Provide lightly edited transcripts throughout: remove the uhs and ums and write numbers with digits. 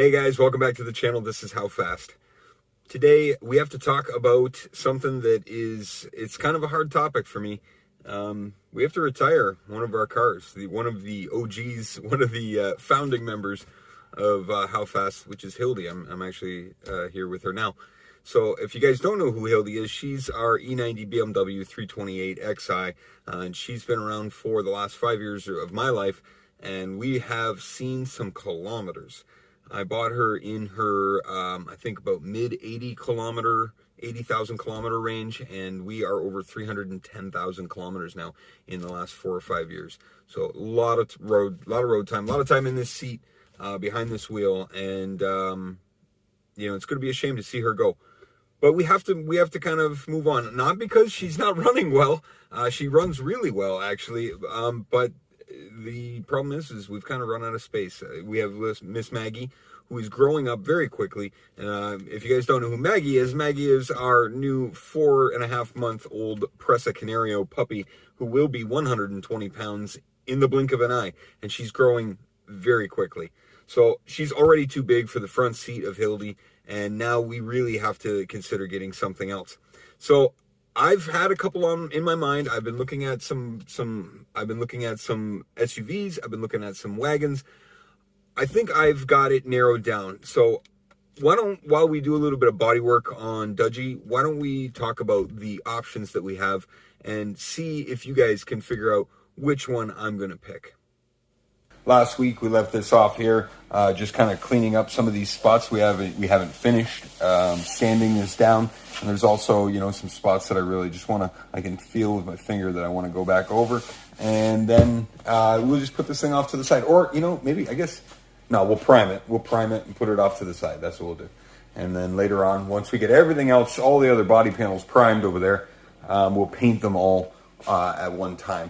Hey guys, welcome back to the channel. This is HowFast. Today we have to talk about something that it's kind of a hard topic for me. We have to retire one of our cars, one of the OGs, one of the founding members of HowFast, which is Hildi. I'm actually here with her now. So if you guys don't know who Hildi is, she's our E90 BMW 328 Xi, and she's been around for the last 5 years of my life, and we have seen some kilometers. I bought her in her, I think about mid 80,000 kilometer range, and we are over 310,000 kilometers now in the last 4 or 5 years. So a lot of road time, a lot of time in this seat, behind this wheel, and it's going to be a shame to see her go. But we have to kind of move on. Not because she's not running well. She runs really well, actually. But the problem is we've kind of run out of space. We have Miss Maggie, who is growing up very quickly. If you guys don't know who Maggie is our new 4.5-month-old Presa Canario puppy, who will be 120 pounds in the blink of an eye. And she's growing very quickly. So she's already too big for the front seat of Hildi, and now we really have to consider getting something else. So I've had a couple in my mind. I've been looking at some SUVs. I've been looking at some wagons. I think I've got it narrowed down. So while we do a little bit of body work on Dodgey, why don't we talk about the options that we have and see if you guys can figure out which one I'm going to pick. Last week we left this off here, just kind of cleaning up some of these spots we haven't finished, sanding this down, and there's also some spots that I really just I can feel with my finger that I want to go back over, and then we'll just put this thing off to the side, or we'll prime it and put it off to the side. That's what we'll do, and then later on, once we get everything else, all the other body panels primed over there, we'll paint them all at one time.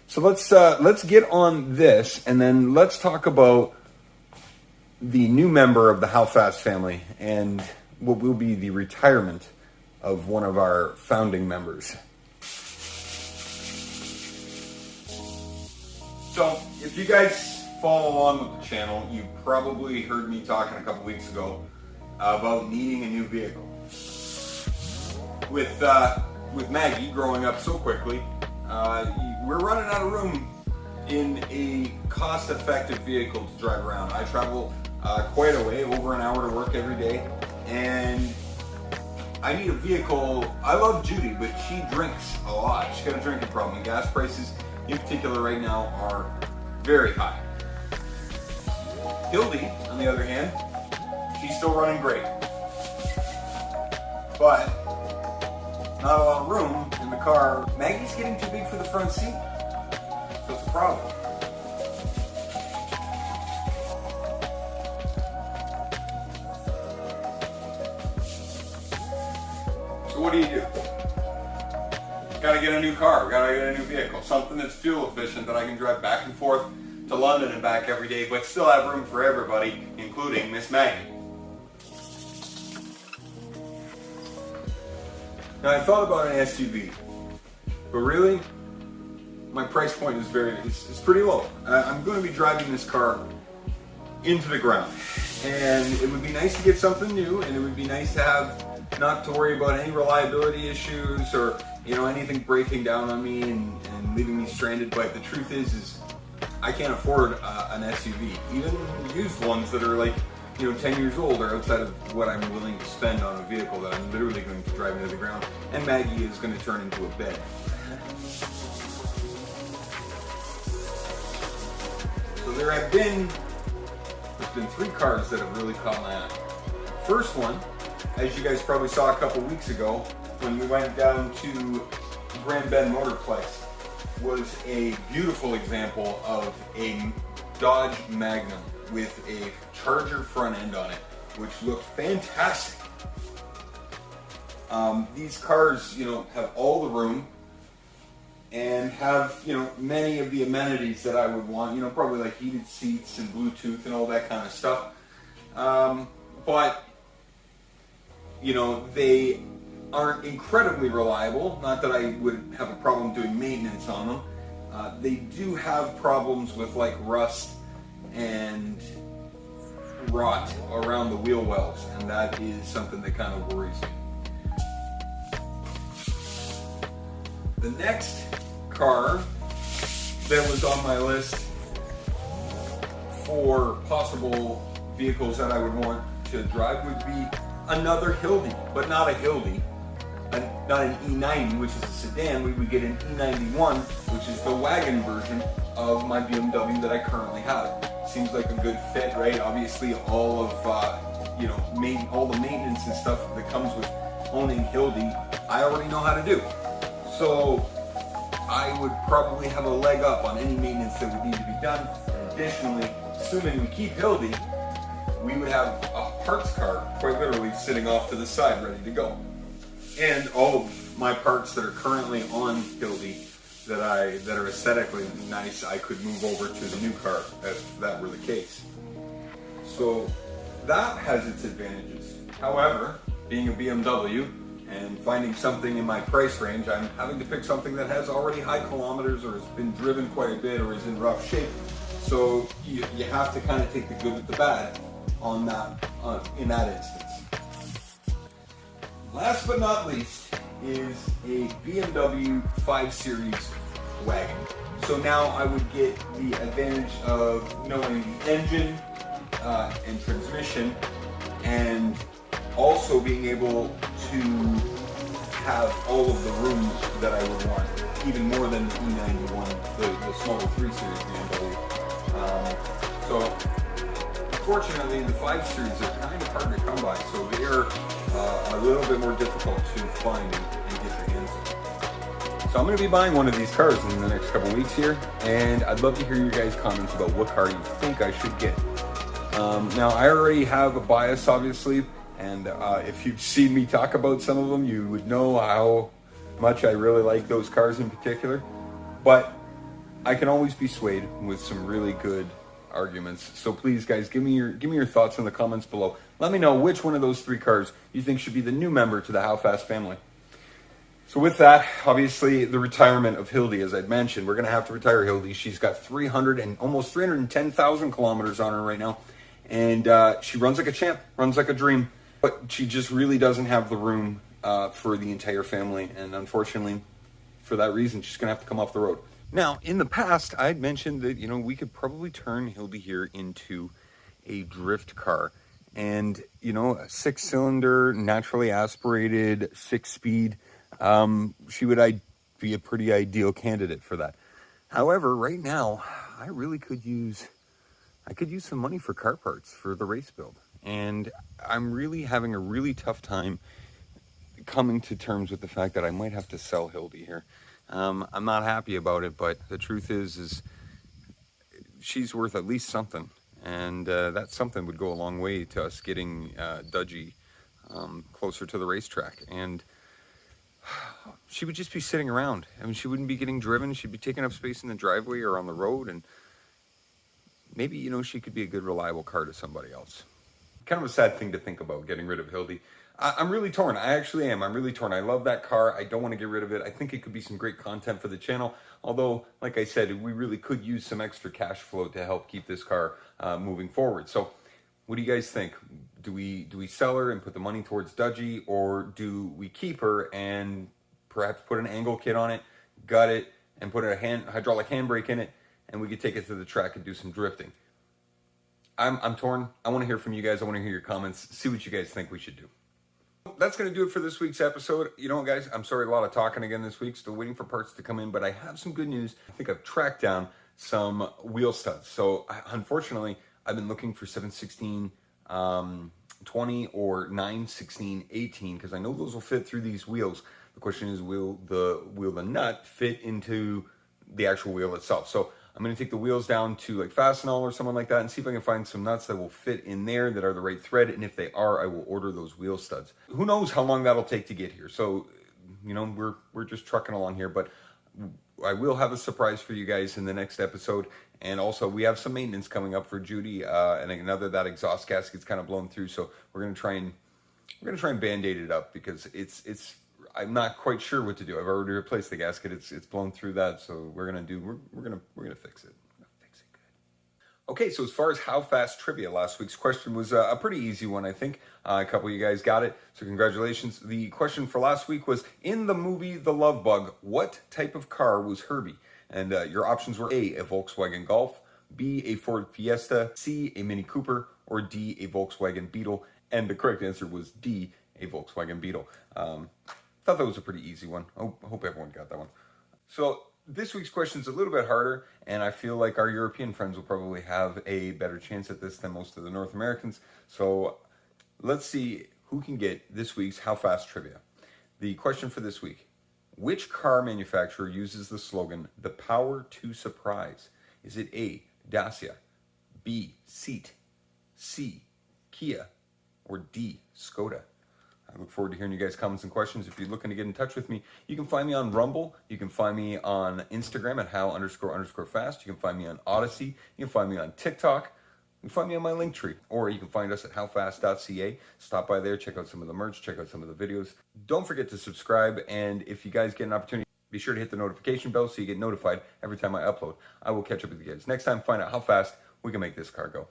So let's get on this, and then let's talk about the new member of the HowFast family and what will be the retirement of one of our founding members. So if you guys follow along with the channel, you probably heard me talking a couple weeks ago about needing a new vehicle. With Maggie growing up so quickly, we're running out of room in a cost-effective vehicle to drive around. I travel quite a way, over an hour to work every day, and I need a vehicle. I love Judy, but she drinks a lot. She's got a drinking problem, and gas prices in particular right now are very high. Hildi, on the other hand, she's still running great, but not a lot of room in the car. Maggie's getting too big for the front seat, so it's a problem. So what do? Gotta get a new car, gotta get a new vehicle, something that's fuel efficient that I can drive back and forth to London and back every day, but still have room for everybody, including Miss Maggie. Now, I thought about an SUV, but really, my price point is it's pretty low. I'm going to be driving this car into the ground, and it would be nice to get something new, and it would be nice to have not to worry about any reliability issues or anything breaking down on me and leaving me stranded. But the truth is I can't afford an SUV. Even used ones that are like 10 years old are outside of what I'm willing to spend on a vehicle that I'm literally going to drive into the ground, and Maggie is going to turn into a bed. So there's been 3 cars that have really caught my eye. First one, as you guys probably saw a couple weeks ago when we went down to Grand Bend Motorplex, was a beautiful example of a Dodge Magnum with a Charger front end on it, which looked fantastic. These cars, have all the room and have, many of the amenities that I would want, probably like heated seats and Bluetooth and all that kind of stuff. But, they aren't incredibly reliable. Not that I would have a problem doing maintenance on them. They do have problems with like rust and rot around the wheel wells, and that is something that kind of worries me. The next car that was on my list for possible vehicles that I would want to drive would be another Hildi, but not a Hildi, not an E90, which is a sedan. We would get an E91, which is the wagon version of my BMW that I currently have. Seems like a good fit, right? Obviously, all of all the maintenance and stuff that comes with owning Hildi, I already know how to do. So I would probably have a leg up on any maintenance that would need to be done. And additionally, assuming we keep Hildi, we would have a parts car, quite literally, sitting off to the side, ready to go. And all of my parts that are currently on Hildi that are aesthetically nice, I could move over to the new car if that were the case. So that has its advantages. However, being a BMW and finding something in my price range, I'm having to pick something that has already high kilometers or has been driven quite a bit or is in rough shape. So you have to kind of take the good with the bad on that in that instance. Last but not least is a BMW 5 Series wagon. So now I would get the advantage of knowing the engine and transmission, and also being able to have all of the room that I would want, even more than the E91, the smaller 3 Series BMW. So fortunately, the 5 Series are kind of hard to come by, so they're a little bit more difficult to find and get your hands on. So I'm going to be buying one of these cars in the next couple weeks here, and I'd love to hear your guys' comments about what car you think I should get. Now, I already have a bias, obviously, and if you've seen me talk about some of them, you would know how much I really like those cars in particular. But I can always be swayed with some really good arguments. So please, guys, give me your thoughts in the comments below. Let me know which one of those 3 cars you think should be the new member to the HowFast family. So with that, obviously, the retirement of Hildi, as I'd mentioned, we're going to have to retire Hildi. She's got almost 310,000 kilometers on her right now, and she runs like a champ, runs like a dream, but she just really doesn't have the room for the entire family, and unfortunately, for that reason, she's going to have to come off the road. Now, in the past, I'd mentioned that, we could probably turn Hildi here into a drift car. And, a 6-cylinder, naturally aspirated, 6-speed, she would be a pretty ideal candidate for that. However, right now, I could use some money for car parts for the race build. And I'm really having a really tough time coming to terms with the fact that I might have to sell Hildi here. I'm not happy about it, but the truth is she's worth at least something, and that something would go a long way to us getting Dodgey closer to the racetrack. And she would just be sitting around. I mean, she wouldn't be getting driven. She'd be taking up space in the driveway or on the road, and maybe, she could be a good, reliable car to somebody else. Kind of a sad thing to think about, getting rid of Hildi. I'm really torn. I actually am. I'm really torn. I love that car. I don't want to get rid of it. I think it could be some great content for the channel. Although, like I said, we really could use some extra cash flow to help keep this car moving forward. So what do you guys think? Do we sell her and put the money towards Dodgey, or do we keep her and perhaps put an angle kit on it, gut it, and put a hydraulic handbrake in it, and we could take it to the track and do some drifting? I'm torn. I want to hear from you guys. I want to hear your comments. See what you guys think we should do. That's going to do it for this week's episode. You know what, guys? I'm sorry, a lot of talking again this week. Still waiting for parts to come in, but I have some good news. I think I've tracked down some wheel studs. So, unfortunately, I've been looking for 7/16 20 or 9/16 18 because I know those will fit through these wheels. The question is, will the nut fit into the actual wheel itself? So I'm going to take the wheels down to like Fastenal or someone like that and see if I can find some nuts that will fit in there that are the right thread. And if they are, I will order those wheel studs. Who knows how long that'll take to get here. So, we're just trucking along here, but I will have a surprise for you guys in the next episode. And also we have some maintenance coming up for Judy, and another, that exhaust gasket's kind of blown through. So we're going to try and Band-Aid it up because I'm not quite sure what to do. I've already replaced the gasket. It's blown through that, so we're gonna fix it. We're gonna fix it good. Okay, so as far as how fast trivia, last week's question was a pretty easy one, I think. A couple of you guys got it, so congratulations. The question for last week was, in the movie The Love Bug, what type of car was Herbie? And your options were A, a Volkswagen Golf, B, a Ford Fiesta, C, a Mini Cooper, or D, a Volkswagen Beetle. And the correct answer was D, a Volkswagen Beetle. Thought that was a pretty easy one. Hope everyone got that one. So this week's question is a little bit harder, and I feel like our European friends will probably have a better chance at this than most of the North Americans. So let's see who can get this week's How Fast Trivia. The question for this week: which car manufacturer uses the slogan, "The power to surprise"? Is it A, Dacia, B, Seat, C, Kia, or D, Skoda? I look forward to hearing you guys' comments and questions. If you're looking to get in touch with me, you can find me on Rumble. You can find me on Instagram at how__fast. You can find me on Odyssey. You can find me on TikTok. You can find me on my Linktree. Or you can find us at howfast.ca. Stop by there, check out some of the merch, check out some of the videos. Don't forget to subscribe. And if you guys get an opportunity, be sure to hit the notification bell so you get notified every time I upload. I will catch up with you guys next time, find out how fast we can make this car go.